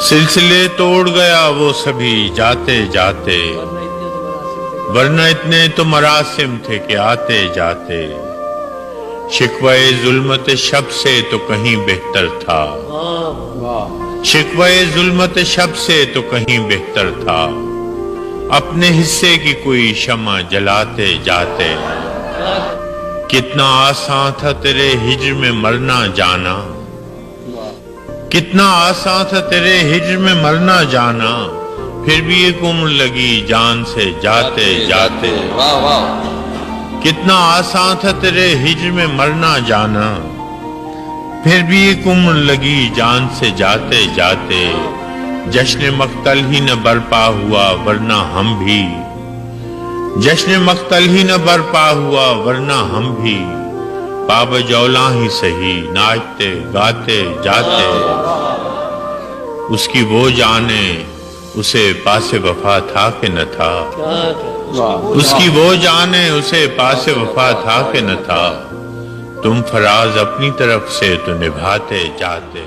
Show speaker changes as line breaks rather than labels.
سلسلے توڑ گیا وہ سبھی جاتے جاتے، ورنہ اتنے تو مراسم تھے کہ آتے جاتے، شکوے ظلمت شب سے تو کہیں بہتر تھا، شکوے ظلمت شب سے تو کہیں بہتر تھا، اپنے حصے کی کوئی شمع جلاتے جاتے، کتنا آسان تھا تیرے ہجر میں مرنا جانا، کتنا آسان تھا تیرے ہجر میں مرنا جانا، پھر بھی ایک عمر لگی جان سے جاتے جاتے، کتنا آسان تھا تیرے ہجر میں مرنا جانا، پھر بھی ایک عمر لگی جان سے جاتے جاتے، جشن مقتل ہی نہ برپا ہوا ورنہ ہم بھی، جشن مقتل ہی نہ برپا ہوا ورنہ ہم بھی، باب جولاں ہی سہی ناچتے گاتے جاتے، اس کی وہ جانے اسے پاس وفا تھا کہ نہ تھا، اس کی وہ جانے اسے پاس وفا تھا کہ نہ تھا، تم فراز اپنی طرف سے تو نبھاتے جاتے۔